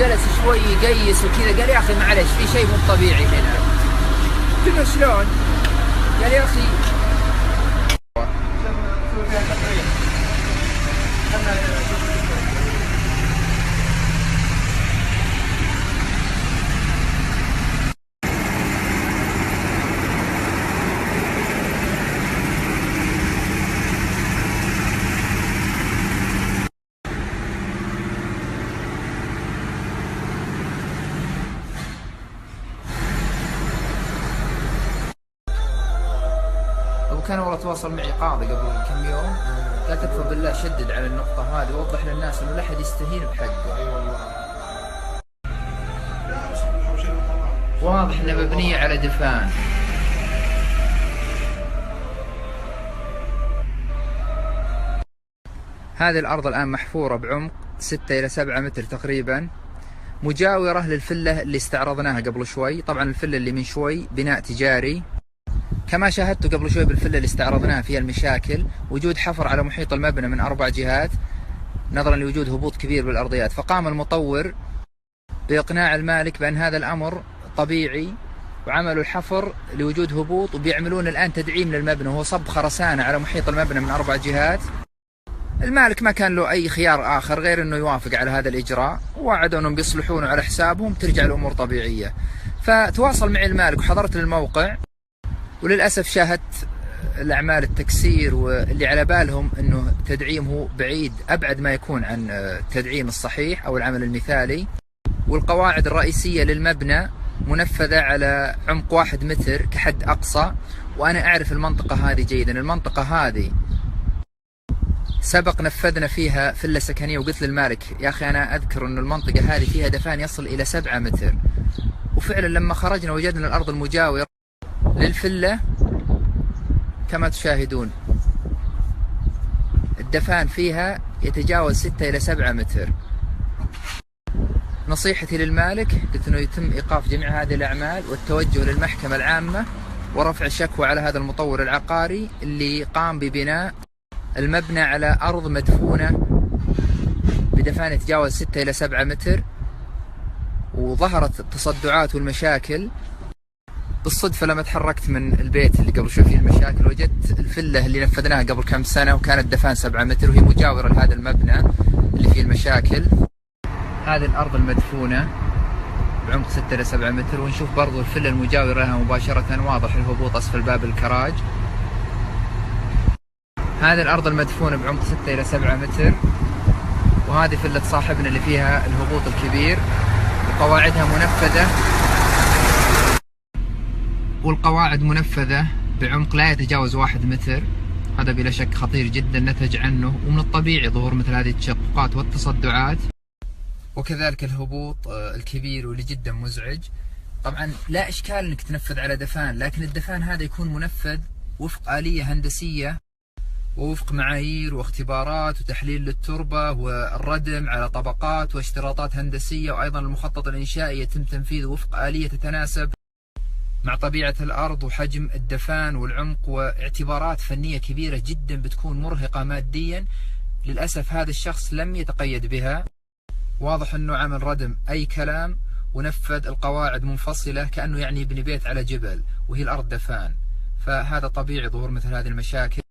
جلس شوي يقيس وكذا، قال يا اخي معلش في شيء مو طبيعي هنا. قلت له شلون؟ قال يا اخي كان والله تواصل معي قاضي قبل كم يوم، قال تكفى بالله شدد على النقطة هذه، ووضح للناس انه لا احد يستهين بحقه. اي والله. واضح انها مبنية على دفان. هذه الارض الان محفورة بعمق 6 إلى 7 متر تقريبا، مجاورة للفلة اللي استعرضناها قبل شوي. طبعا الفلة اللي من شوي بناء تجاري، كما شاهدتوا قبل شوي بالفلة اللي استعرضناها فيها المشاكل، وجود حفر على محيط المبنى من 4 جهات نظرا لوجود هبوط كبير بالأرضيات. فقام المطور بإقناع المالك بأن هذا الأمر طبيعي، وعملوا الحفر لوجود هبوط، وبيعملون الآن تدعيم للمبنى وهو صب خرسانة على محيط المبنى من 4 جهات. المالك ما كان له أي خيار آخر غير أنه يوافق على هذا الإجراء، ووعدوا أنهم بيصلحونه على حسابهم، ترجع الأمور طبيعية. فتواصل معي المالك وحضرت للموقع، وللأسف شاهدت الأعمال التكسير واللي على بالهم أنه تدعيمه بعيد أبعد ما يكون عن التدعيم الصحيح أو العمل المثالي. والقواعد الرئيسية للمبنى منفذة على عمق 1 متر كحد أقصى، وأنا أعرف المنطقة هذه جيدا. المنطقة هذه سبق نفذنا فيها فيلا سكنية، وقلت للمالك يا أخي أنا أذكر أن المنطقة هذه فيها دفان يصل إلى 7 متر، وفعلا لما خرجنا وجدنا الأرض المجاورة للفلة كما تشاهدون الدفان فيها يتجاوز 6 إلى 7 متر. نصيحتي للمالك قلت انه يتم ايقاف جميع هذه الاعمال والتوجه للمحكمة العامة ورفع شكوى على هذا المطور العقاري اللي قام ببناء المبنى على ارض مدفونة بدفان يتجاوز 6 إلى 7 متر. وظهرت التصدعات والمشاكل بالصدفة لما تحركت من البيت اللي قبل شوي فيه المشاكل، وجدت الفلة اللي نفذناها قبل كم سنة وكانت دفان 7 متر وهي مجاورة لهذا المبنى اللي فيه المشاكل. هذه الأرض المدفونة بعمق 6 إلى 7 متر، ونشوف برضو الفلة المجاورة لها مباشرة واضح الهبوط أسفل باب الكراج. هذه الأرض المدفونة بعمق 6 إلى 7 متر، وهذه فلة صاحبنا اللي فيها الهبوط الكبير، وقواعدها منفذة، والقواعد منفذة بعمق لا يتجاوز 1 متر. هذا بلا شك خطير جدا نتج عنه، ومن الطبيعي ظهور مثل هذه التشققات والتصدعات، وكذلك الهبوط الكبير واللي جدا مزعج. طبعا لا إشكال أنك تنفذ على دفان، لكن الدفان هذا يكون منفذ وفق آلية هندسية ووفق معايير واختبارات وتحليل للتربة والردم على طبقات واشتراطات هندسية، وأيضا المخطط الإنشائي يتم تنفيذه وفق آلية تتناسب مع طبيعة الأرض وحجم الدفان والعمق، واعتبارات فنية كبيرة جدا بتكون مرهقة ماديا. للأسف هذا الشخص لم يتقيد بها، واضح أنه عمل ردم أي كلام ونفذ القواعد منفصلة كأنه يعني يبني بيت على جبل وهي الأرض دفان. فهذا طبيعي ظهور مثل هذه المشاكل.